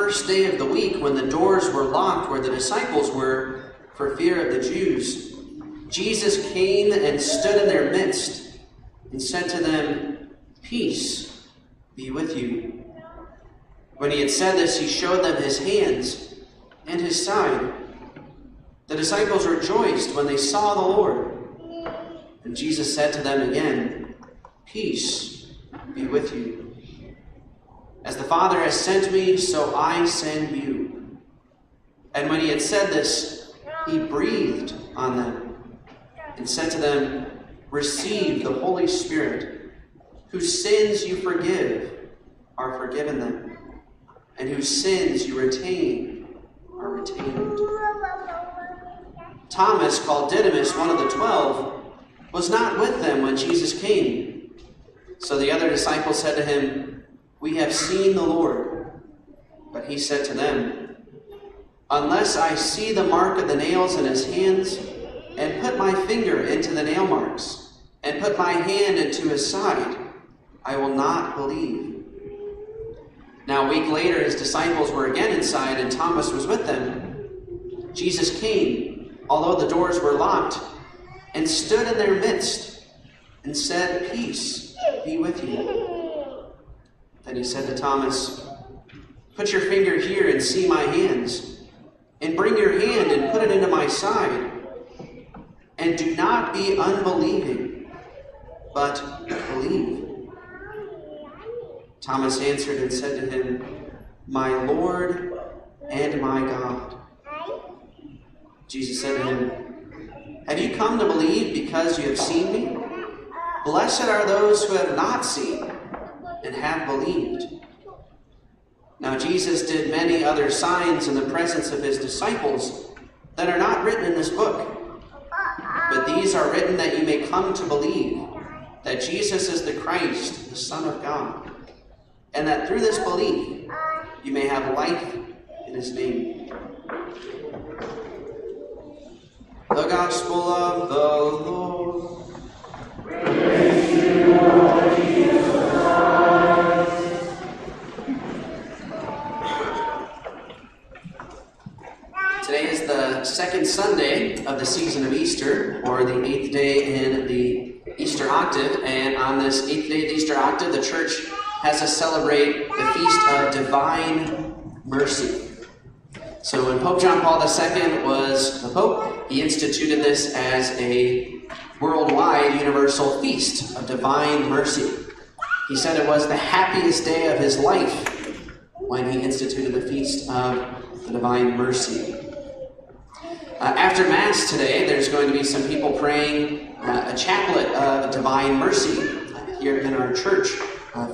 first day of the week, when the doors were locked where the disciples were for fear of the Jews, Jesus came and stood in their midst and said to them, "Peace be with you." When he had said this, he showed them his hands and his side. The disciples rejoiced when they saw the Lord. And Jesus said to them again, "Peace be with you. As the Father has sent me, so I send you." And when he had said this, he breathed on them and said to them, "Receive the Holy Spirit. Whose sins you forgive are forgiven them, and whose sins you retain are retained." Thomas, called Didymus, one of the 12, was not with them when Jesus came. So the other disciples said to him, "We have seen the Lord." But he said to them, "Unless I see the mark of the nails in his hands, and put my finger into the nail marks, and put my hand into his side, I will not believe." Now a week later, his disciples were again inside, and Thomas was with them. Jesus came, although the doors were locked, and stood in their midst, and said, "Peace be with you." Then he said to Thomas, "Put your finger here and see my hands, and bring your hand and put it into my side. And do not be unbelieving, but believe." Thomas answered and said to him, "My Lord and my God." Jesus said to him, "Have you come to believe because you have seen me? Blessed are those who have not seen and have believed." Now Jesus did many other signs in the presence of his disciples that are not written in this book. But these are written that you may come to believe that Jesus is the Christ, the Son of God, and that through this belief you may have life in his name. The Gospel of the Lord. Praise to you, Lord Jesus Christ. Today is the second Sunday of the season of Easter, or the 8th day in the Easter octave. And on this 8th day of the Easter octave, the church has to celebrate the feast of Divine Mercy. So when Pope John Paul II was the Pope, he instituted this as a worldwide universal feast of Divine Mercy. He said it was the happiest day of his life when he instituted the feast of the Divine Mercy. After Mass today, there's going to be some people praying a chaplet of Divine Mercy here in our church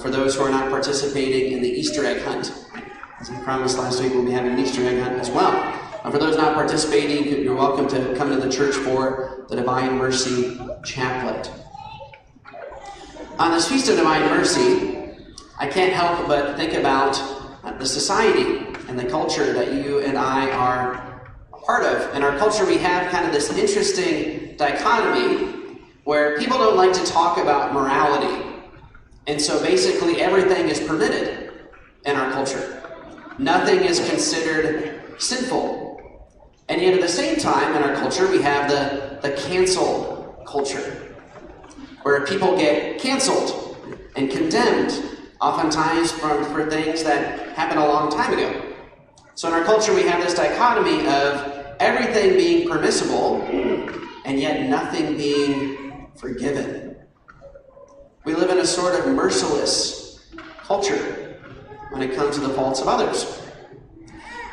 for those who are not participating in the Easter egg hunt. As we promised last week, we'll be having an Easter egg hunt as well. For those not participating, you're welcome to come to the church for the Divine Mercy chaplet. On this Feast of Divine Mercy, I can't help but think about the society and the culture that you and I are part of. In our culture, we have kind of this interesting dichotomy where people don't like to talk about morality. And so basically everything is permitted in our culture. Nothing is considered sinful. And yet at the same time in our culture, we have the cancel culture, where people get canceled and condemned, oftentimes for things that happened a long time ago. So in our culture, we have this dichotomy of everything being permissible and yet nothing being forgiven. We live in a sort of merciless culture when it comes to the faults of others.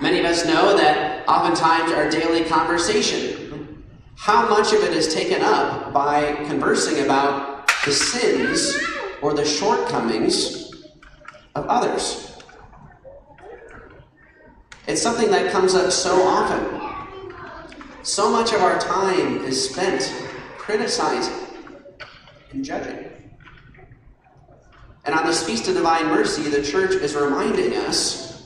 Many of us know that oftentimes our daily conversation, how much of it is taken up by conversing about the sins or the shortcomings of others. It's something that comes up so often. So much of our time is spent criticizing and judging. And on this Feast of Divine Mercy, the church is reminding us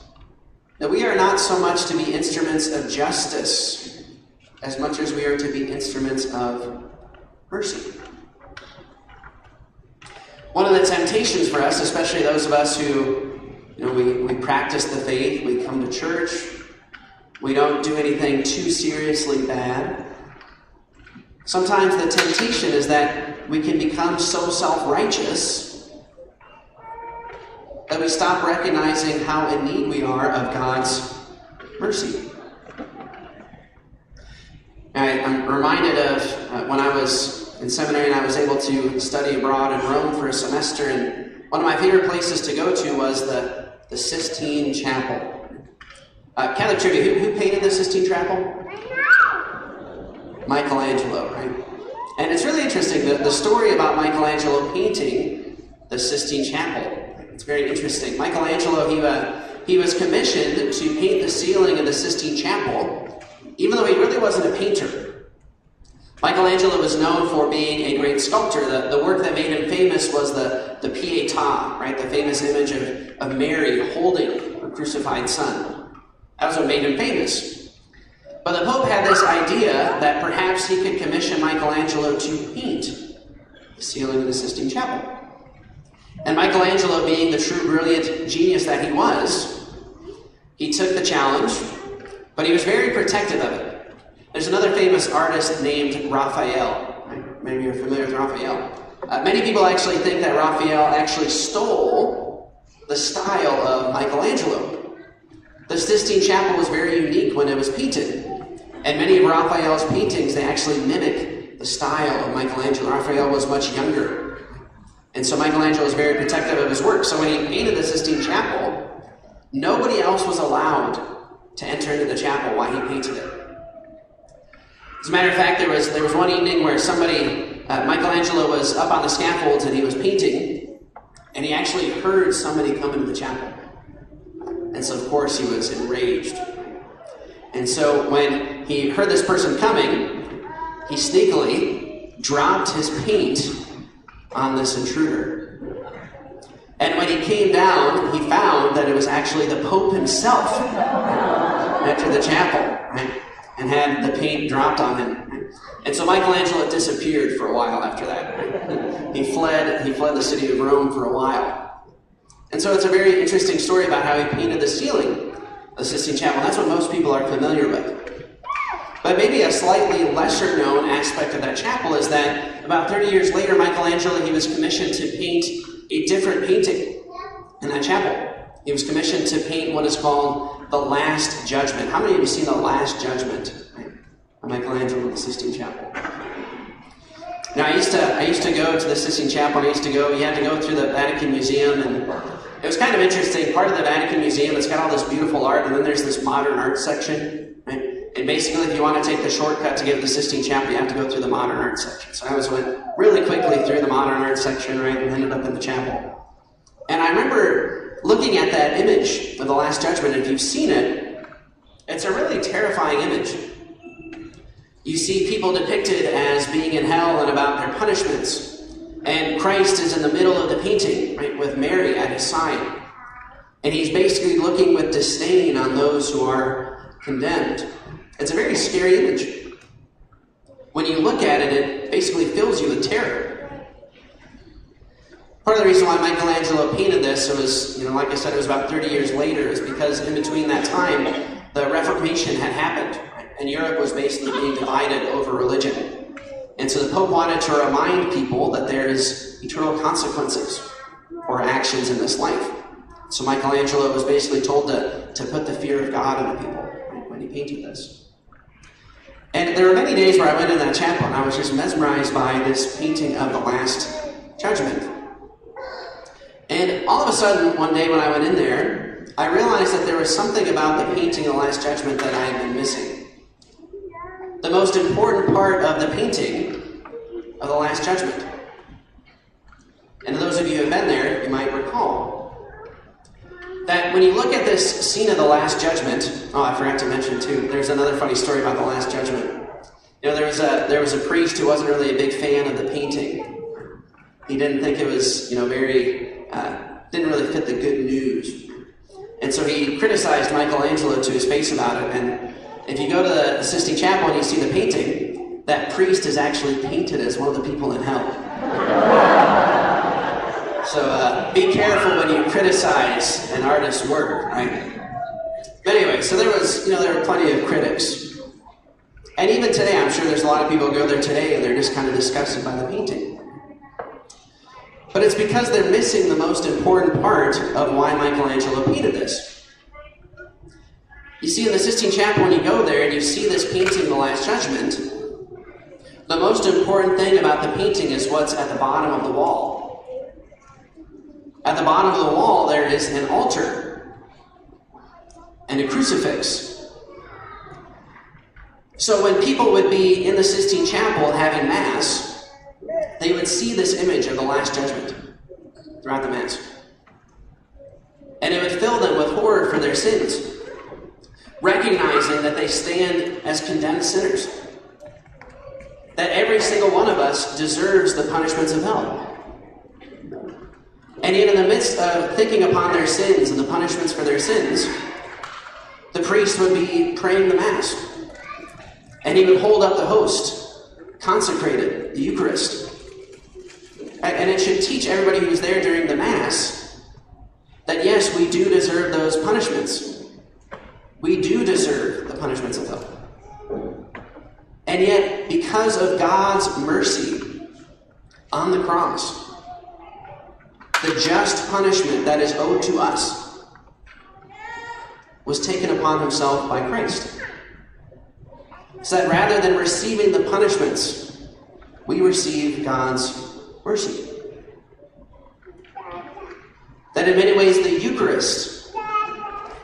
that we are not so much to be instruments of justice as much as we are to be instruments of mercy. One of the temptations for us, especially those of us who We practice the faith, we come to church, we don't do anything too seriously bad. Sometimes the temptation is that we can become so self-righteous that we stop recognizing how in need we are of God's mercy. I'm reminded of when I was in seminary and I was able to study abroad in Rome for a semester, and one of my favorite places to go to was the Sistine Chapel. Catholic trivia, who painted the Sistine Chapel? Michelangelo, right? And it's really interesting, the story about Michelangelo painting the Sistine Chapel. It's very interesting. Michelangelo, he was commissioned to paint the ceiling of the Sistine Chapel, even though he really wasn't a painter. Michelangelo was known for being a great sculptor. The work that made him famous was the Pietà, right? The famous image of Mary holding her crucified son. That was what made him famous. But the Pope had this idea that perhaps he could commission Michelangelo to paint the ceiling of the Sistine Chapel. And Michelangelo, being the true brilliant genius that he was, he took the challenge, but he was very protective of it. There's another famous artist named Raphael. Maybe you're familiar with Raphael. Many people actually think that Raphael actually stole the style of Michelangelo. The Sistine Chapel was very unique when it was painted. And many of Raphael's paintings, they actually mimic the style of Michelangelo. Raphael was much younger. And so Michelangelo was very protective of his work. So when he painted the Sistine Chapel, nobody else was allowed to enter into the chapel while he painted it. As a matter of fact, there was one evening where Michelangelo was up on the scaffolds and he was painting, and he actually heard somebody come into the chapel. And so of course he was enraged. And so when he heard this person coming, he sneakily dropped his paint on this intruder. And when he came down, he found that it was actually the Pope himself entered the chapel, right, and had the paint dropped on him. Right? And so Michelangelo disappeared for a while after that. Right? He fled the city of Rome for a while. And so it's a very interesting story about how he painted the ceiling of the Sistine Chapel. That's what most people are familiar with. But maybe a slightly lesser known aspect of that chapel is that about 30 years later, Michelangelo, he was commissioned to paint a different painting in that chapel. He was commissioned to paint what is called the Last Judgment. How many of you have seen the Last Judgment of Michelangelo in the Sistine Chapel? Now, I used to go to the Sistine Chapel. You had to go through the Vatican Museum, and it was kind of interesting. Part of the Vatican Museum, it's got all this beautiful art, and then there's this modern art section, right? And basically, if you want to take the shortcut to get to the Sistine Chapel, you have to go through the modern art section. So I always went really quickly through the modern art section, right, and ended up in the chapel. And I remember looking at that image of the Last Judgment. If you've seen it, it's a really terrifying image. You see people depicted as being in hell and about their punishments. And Christ is in the middle of the painting, right, with Mary at his side. And he's basically looking with disdain on those who are condemned. It's a very scary image. When you look at it, it basically fills you with terror. Part of the reason why Michelangelo painted this, it was, like I said, it was about 30 years later, is because in between that time, the Reformation had happened, and Europe was basically being divided over religion. And so the Pope wanted to remind people that there is eternal consequences for actions in this life. So Michelangelo was basically told to put the fear of God into people when he painted this. And there were many days where I went in that chapel and I was just mesmerized by this painting of the Last Judgment. And all of a sudden, one day when I went in there, I realized that there was something about the painting of the Last Judgment that I had been missing. The most important part of the painting of the Last Judgment. And those of you who have been there, you might recall that when you look at this scene of the Last Judgment, I forgot to mention too, there's another funny story about the Last Judgment. There was a priest who wasn't really a big fan of the painting. He didn't think it was, didn't really fit the good news. And so he criticized Michelangelo to his face about it. And if you go to the Sistine Chapel and you see the painting, that priest is actually painted as one of the people in hell. So be careful when you criticize an artist's work, right? But anyway, so there were plenty of critics. And even today, I'm sure there's a lot of people who go there today and they're just kind of disgusted by the painting. But it's because they're missing the most important part of why Michelangelo painted this. You see, in the Sistine Chapel, when you go there and you see this painting, The Last Judgment, the most important thing about the painting is what's at the bottom of the wall. At the bottom of the wall, there is an altar and a crucifix. So when people would be in the Sistine Chapel having Mass, they would see this image of the Last Judgment throughout the Mass. And it would fill them with horror for their sins, recognizing that they stand as condemned sinners, that every single one of us deserves the punishments of hell. And yet in the midst of thinking upon their sins and the punishments for their sins, the priest would be praying the Mass, and he would hold up the host, consecrated, the Eucharist. And it should teach everybody who was there during the Mass that yes, we do deserve those punishments. We do deserve the punishments of hell. And yet, because of God's mercy on the cross, the just punishment that is owed to us was taken upon himself by Christ. So that rather than receiving the punishments, we receive God's mercy. That in many ways the Eucharist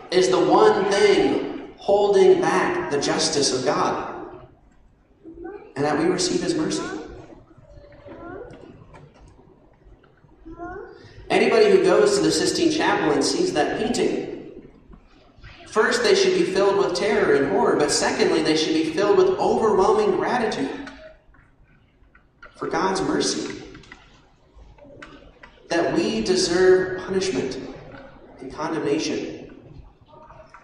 is the one thing holding back the justice of God, and that we receive his mercy. Anybody who goes to the Sistine Chapel and sees that painting, first they should be filled with terror and horror, but secondly they should be filled with overwhelming gratitude for God's mercy. That we deserve punishment and condemnation,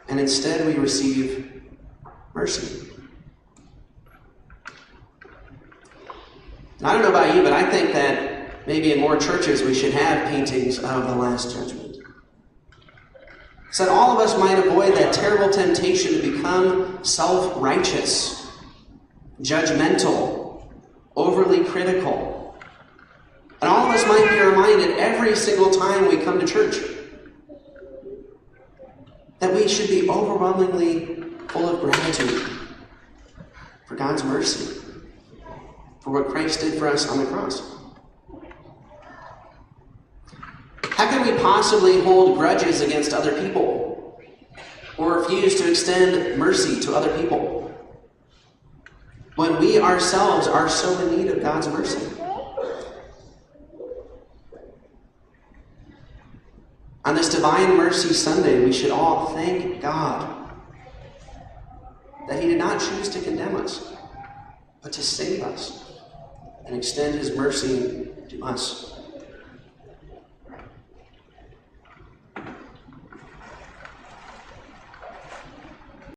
and instead we receive mercy. And I don't know about you, but I think that maybe in more churches we should have paintings of the Last Judgment, so that all of us might avoid that terrible temptation to become self-righteous, judgmental, overly critical. And all of us might be reminded every single time we come to church that we should be overwhelmingly full of gratitude for God's mercy, for what Christ did for us on the cross. How can we possibly hold grudges against other people or refuse to extend mercy to other people when we ourselves are so in need of God's mercy? On this Divine Mercy Sunday, we should all thank God that he did not choose to condemn us, but to save us and extend his mercy to us.